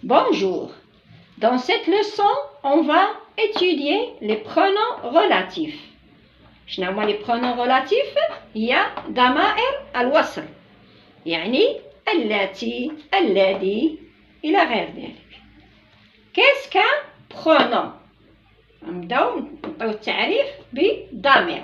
Bonjour. Dans cette leçon, on va étudier les pronoms relatifs. شنو هما les pronoms relatifs؟ هي ضمائر الوصل، يعني التي، الذي إلى غير ذلك. Qu'est-ce qu'un pronom؟ نبداو نعطيو التعريف بضمير.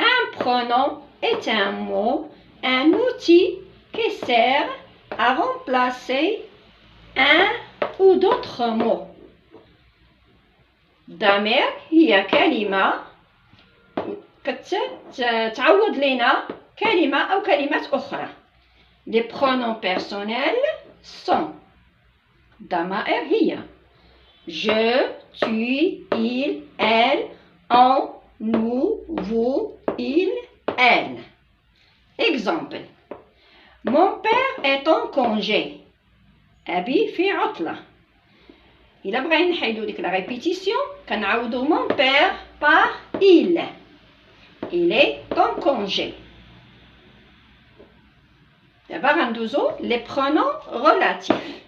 Un pronom est un mot, un outil qui sert à remplacer un ou d'autres mots. ضمير هي كلمة تعوض لنا كلمة أو كلمات أخرى. Les pronoms personnels sont ضمائر هي je, tu, il, elle, on, nous, vous, il, elle. Exemple. Mon père est en congé. أبي في عطلة. إلا بغينا نحيدو ديك لا ريبيتيسيون كنعوضو mon père par il. Il est en congé. D'abord غندوزو les pronoms relatifs.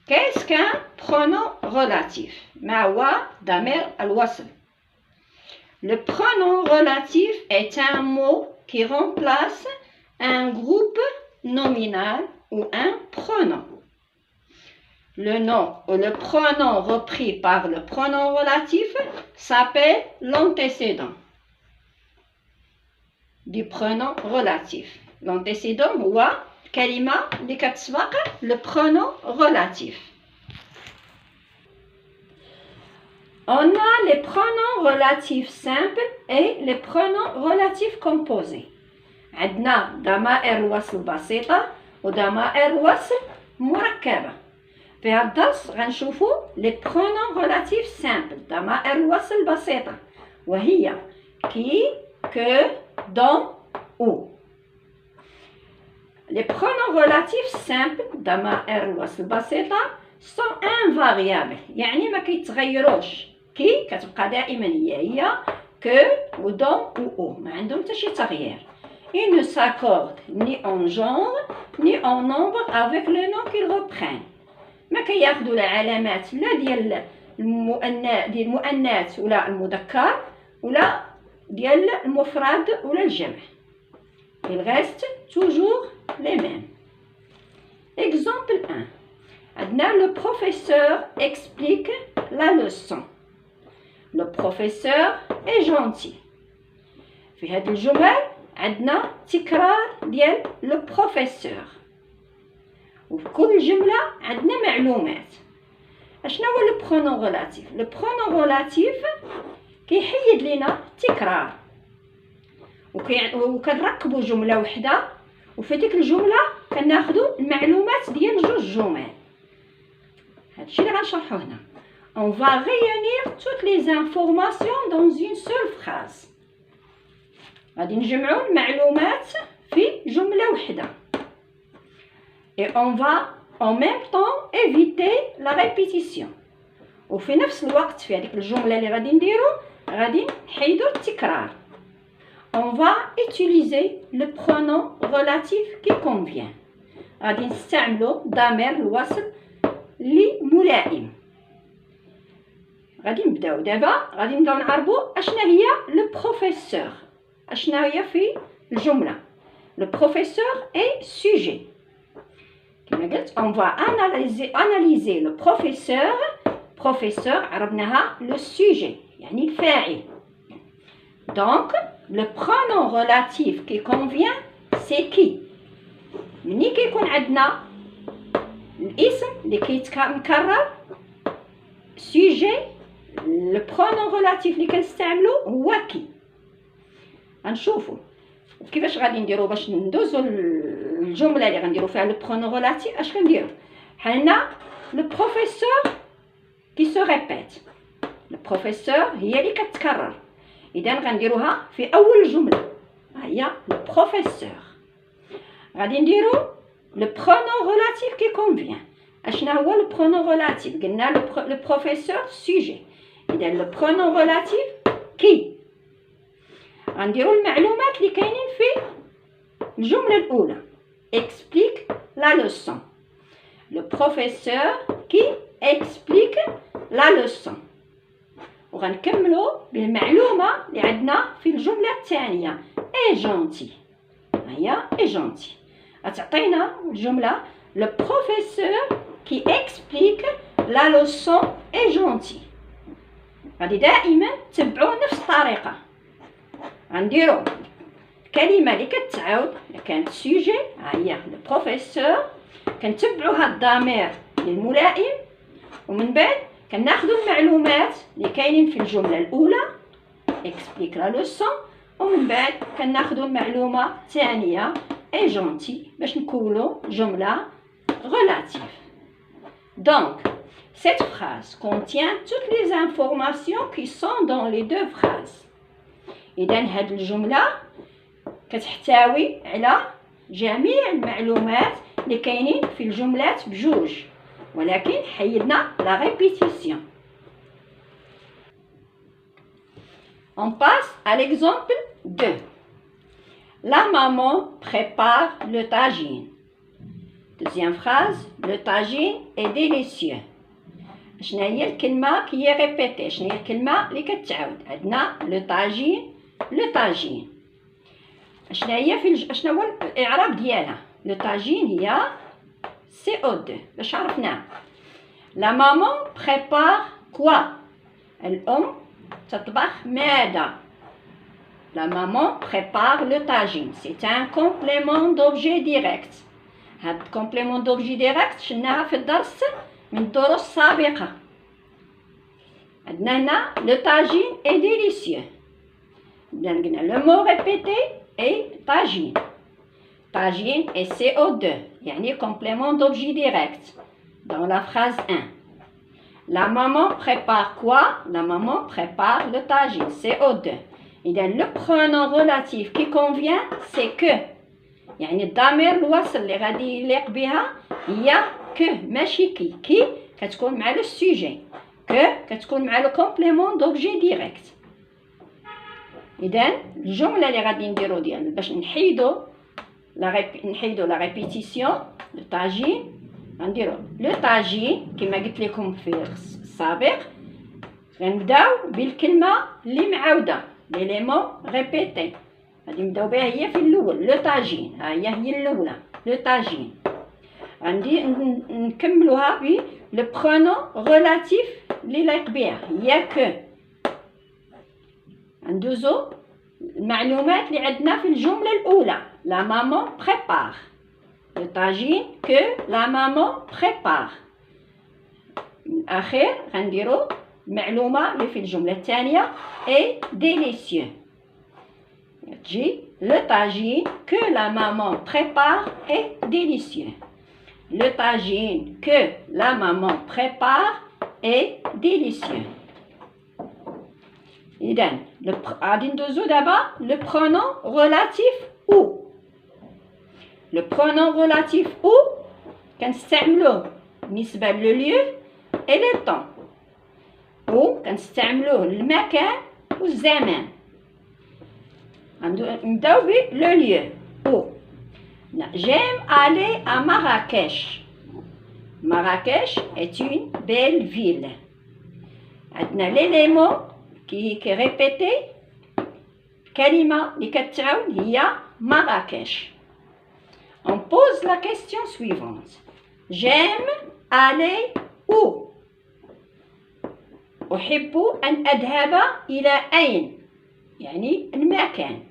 Qu'est-ce qu'un pronom relatif؟ ما هو ضمير الوصل؟ Le pronom relatif est un mot qui remplace un groupe nominal ou un pronom. Le nom ou le pronom repris par le pronom relatif s'appelle l'antécédent du pronom relatif. L'antécédent هو الكلمة اللي كتسبق le pronom relatif. On a les pronoms relatifs simples et les pronoms relatifs composés. عندنا ضمائر الوصل بسيطة وضمائر الوصل مركبة. في هذا الدرس غنشوفوا les pronoms relatifs simples ضمائر الوصل بسيطة وهي qui, que, dont, où. Les pronoms relatifs simples ضمائر الوصل بسيطة sont invariables يعني ما كيتغيروش. كي كتبقى دائما هي que ou dont ou où ما عندهم حتى شي تغيير. Ils ne s'accordent ni en genre ni en nombre avec le nom qu'ils reprennent. ما كياخذوا لا علامات لا ديال المؤنث ولا المذكر ولا ديال المفرد ولا الجمع. Ils restent toujours les mêmes. Exemple 1. عندنا le professeur explique la leçon. Le professeur est gentil. في هذه الجمل عندنا تكرار ديال le professeur. وفي كل جملة عندنا معلومات. اشنا هو لو برونون غولاتيف؟ لو برونون غولاتيف كيحيد لينا التكرار وكنركبوا جملة وحدة وفي ديك الجملة كناخذوا المعلومات ديال جوج جمل. هادشي اللي غنشرحو هنا. On va réunir toutes les informations dans une seule phrase. غادي نجمعوا المعلومات في جملة وحدة. Et on va en même temps éviter la répétition. وفي نفس الوقت في هذيك الجملة اللي غادي نديرو غادي نحيدو التكرار. On va utiliser le pronom relatif qui convient. غادي نستعملو ضمير الوصل اللي ملائم. غادي نبداو دابا غادي نبداو نعرفوا اشنا هي لو بروفيسور. اشنا هي في الجملة. Le professeur est sujet. كما قلت on va analyser le professeur. professeur عرفناها le sujet يعني الفاعل. donc le pronom relatif qui convient c'est qui. ملي كيكون عندنا الاسم اللي كيتكرر sujet le pronom relatif اللي كنستعملو هو qui. غنشوفوا كيفاش غادي نديرو باش ندوزو الجمله اللي غنديرو فيها لو برونون ريلاتيف. اش كنديرو؟ حنا لو بروفيسور كي سو ريبيت. لو بروفيسور هي اللي كتكرر اذا غنديروها في اول الجمله. هي لو بروفيسور. غادي نديرو لو برونون ريلاتيف كي كونفيان. اشنا هو لو برونون ريلاتيف؟ قلنا لو بروفيسور سوجي. اذا لو برونون ريلاتيف كي. غنديرو المعلومات اللي كاينين في الجمله الاولى. explique la leçon. Le professeur qui explique la leçon. وغنكملوا بالمعلومة اللي عندنا في الجملة الثانية est gentil. هي est gentil. غتعطينا الجملة le professeur qui explique la leçon est gentil. غادي دائما تبعوا نفس الطريقة. غنديروا الكلمة اللي كتعاود اللي كانت سوجي ها هي le professeur، كنتبعوا هاد الضمير الملائم، ومن بعد كناخذوا المعلومات اللي كاينين في الجملة الأولى explique la leçon، ومن بعد كناخذوا المعلومة الثانية est gentil باش نكونوا جملة relative. Donc, cette phrase contient toutes les informations qui sont dans les deux phrases. إذا هاد الجملة كتحتوي على جميع المعلومات اللي كاينين في الجملات بجوج، ولكن حيدنا la répétition. On passe à l'exemple 2. La maman prépare le tagine. Deuxième phrase, le tagine est délicieux. شنو هي الكلمة كي هي ريبيتي؟ شنو هي الكلمة اللي كتعاود؟ عندنا لو طاجين، لو طاجين. شنو هي شنو هو الإعراب ديالها؟ لو طاجين هي CO2 باش عرفناه. لا مامون بريبار كوا؟ الأم تطبخ ماذا؟ La maman prépare le tagine. C'est un complément d'objet direct. هاد complément d'objet direct شفناها في الدرس من الدروس السابقة. عندنا هنا le tagine est délicieux. قلنا le mot répété est tagine. Tagine est CO2 يعني complément d'objet direct dans la phrase 1. La maman prépare quoi? La maman prépare le tagine CO2. إذا le pronom relatif qui convient c'est que، يعني الضمير الوصل اللي غادي يليق بها هي que ماشي كي كتكون مع لو سوجي، que كتكون مع لو كومبليمون دوبجي ديريكت. إذا الجملة اللي غادي نديرو ديالنا باش نحيدو لا ريبيتيسيون لو طاجين، غنديرو لو طاجين كما قلت لكم في السابق. غنبداو بالكلمة اللي معاودة ليليمون ريبيتي، غادي نبداو بها هي في الاول لو طاجين، ها هي الاولى لو طاجين. غندي نكملوها ب لو برونون ريلاتيف اللي لايق بها هي كو. ندوزو المعلومات اللي عندنا في الجمله الاولى لا مامون بريبار لو طاجين كو لا مامون بريبار. الاخير غنديرو المعلومه اللي في الجمله الثانيه اي ديليسيeux. تجي le tagine que la maman prépare est délicieux. Le tagine que la maman prépare est délicieux. إذا غادي ندوزو دابا le pronom relatif où. Le pronom relatif où كنستعملوه بالنسبة لو lieu et le temps. où كنستعملوه للمكان والزمان. نبداو ب لو lieu où. J'aime aller à Marrakech. Marrakech est une belle ville. عندنا l'élément qui répété، كلمة اللي كتعاود هي Marrakech. On pose la question suivante. J'aime aller où. أحب أن أذهب إلى أين؟ يعني المكان.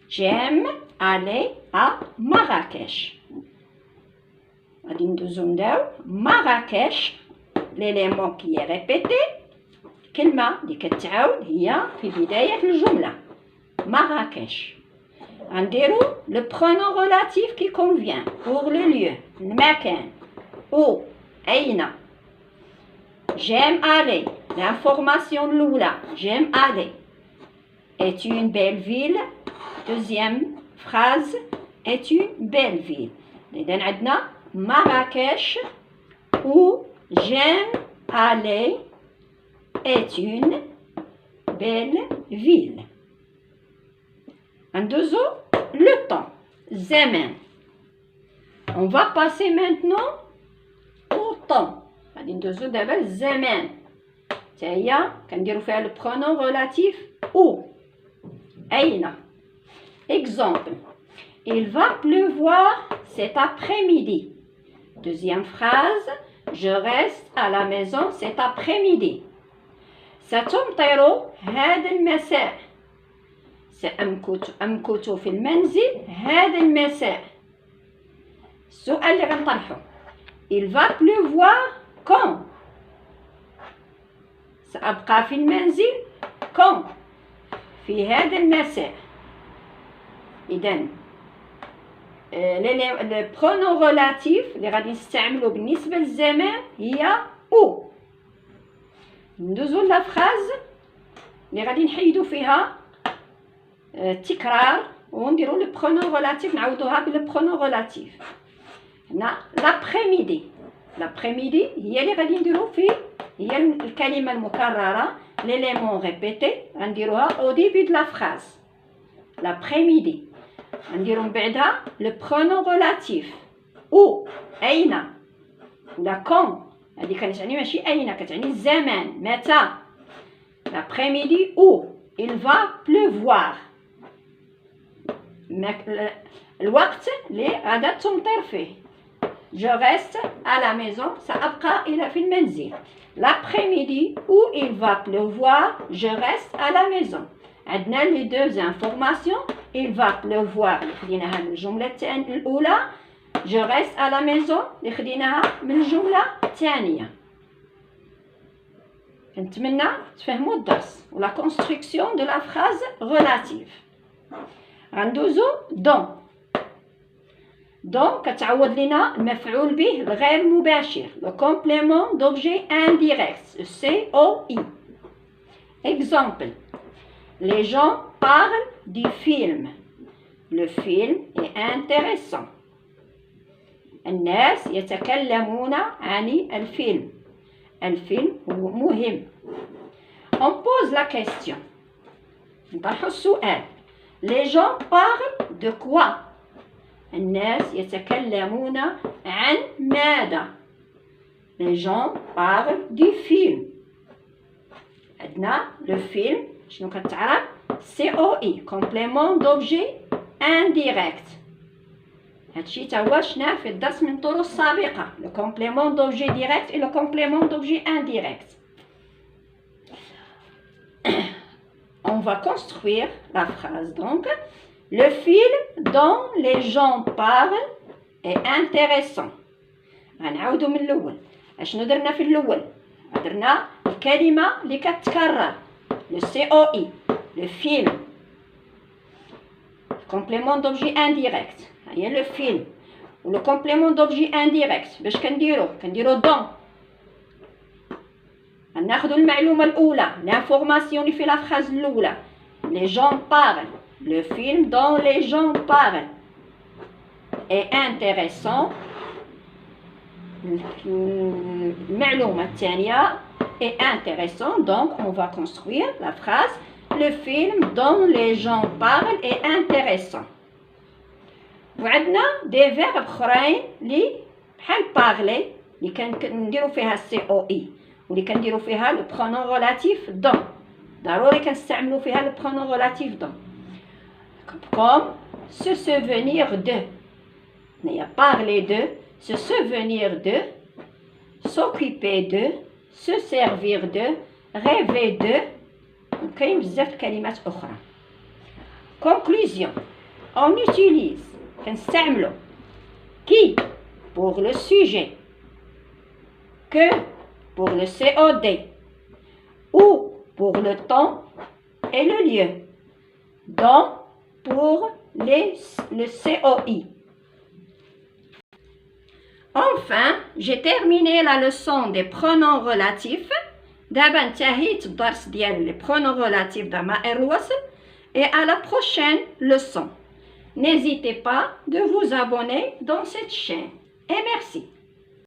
J'aime aller à Marrakech. غادي ندوزو نبداو Marrakech، l'élément qui est répété، كلمة اللي كتعاود هي في بداية الجملة Marrakech. غنديرو le pronom relatif qui convient pour le lieu المكان. où أين. J'aime aller. L'information الأولى j'aime aller est une belle ville. Deuxième phrase est une belle ville. إذا عندنا Marrakech où j'aime aller est une belle ville. ندوزو le temps زمان. On va passer maintenant طون. غادي ندوزو دابا للزمان، حتى هي كنديرو فيها البرونون غولاتيف او. أين. Exemple. Il va pleuvoir cet après-midi. Deuxième phrase. Je reste à la maison cet après-midi. ستمطر هذا المساء. سأمكث في المنزل هذا المساء. السؤال اللي غنطرحو. Il va pleuvoir quand. سأبقى في المنزل quand. في هذا المساء. إذن لي برونون غولاتيف اللي غادي نستعملو بالنسبة للزمان هي او. ندوزو لا فراز اللي غادي نحيدو فيها التكرار ونديرو لو برونون غولاتيف، نعوضوها بلو برونون غولاتيف. هنا لابخيميدي. لابخيميدي هي اللي غادي نديرو فيه، هي الكلمة المكررة ليليمون ريبيتي غنديروها او ديبي د لا فراز. لابخيميدي غنديرو من بعدها لو برونون غولاتيف او. أين ولا كون، هذه كتعني ماشي أين، كتعني الزمان متى. لابخيميدي او il va pleuvoir. الوقت اللي غادا تمطر فيه. Je reste à la maison. سأبقى إلى في المنزل. L'après-midi où il va pleuvoir, je reste à la maison. عندنا les deux informations. Il va pleuvoir اللي خديناها من الجملة الأولى. Je reste à la maison اللي خديناها من الجملة الثانية. كنتمنى تفهموا الدرس ولا construction de la phrase relative. غندوزو دون. دون كتعوض لنا المفعول به الغير مباشر، le complément d'objet indirect, le COI. Exemple. Les gens parlent du film. Le film est intéressant. الناس يتكلمون عن الفيلم. الفيلم هو مهم. On pose la question. نطرحو السؤال. Les gens parlent de quoi? الناس يتكلمون عن ماذا؟ Les gens parlent du film. عندنا le film شنو كتعرف؟ COI complément d'objet indirect. هادشي تا هو شفناه في الدرس من الطرق السابقة. Le complément d'objet direct et le complément d'objet indirect. On va construire la phrase donc. Le film dont les gens parlent est intéressant. غنعاودو من الأول. أشنو درنا في الأول؟ درنا الكلمة اللي كتكرر. Le COI. Le film. Complément d'objet indirect. هي le film. و le complément d'objet indirect باش كنديرو دون. غناخدو المعلومة الأولى. l'information اللي في لا phrase الأولى. Les gens parlent. Le film dont les gens parlent est intéressant. المعلومة الثانية est intéressant. Donc on va construire la phrase. Le film dont les gens parlent est intéressant. وعندنا des verbes اخرين اللي بحال parler اللي كنديرو فيها COI واللي كنديرو فيها le pronom relatif dont. ضروري كنستعملو فيها le pronom relatif dont. Comme se souvenir de. Il y a parler de, se souvenir de, s'occuper de, se servir de, rêver de. وكاين بزاف كلمات أخرى. Conclusion. On utilise كنستعملو qui pour le sujet, que pour le COD, ou pour le temps et le lieu, dont pour le COI. Enfin, j'ai terminé la leçon des pronoms relatifs. دابا انتهيت الدرس ديال les pronoms relatifs ضمائر الوصل. Et à la prochaine leçon. N'hésitez pas de vous abonner dans cette chaîne. Et merci.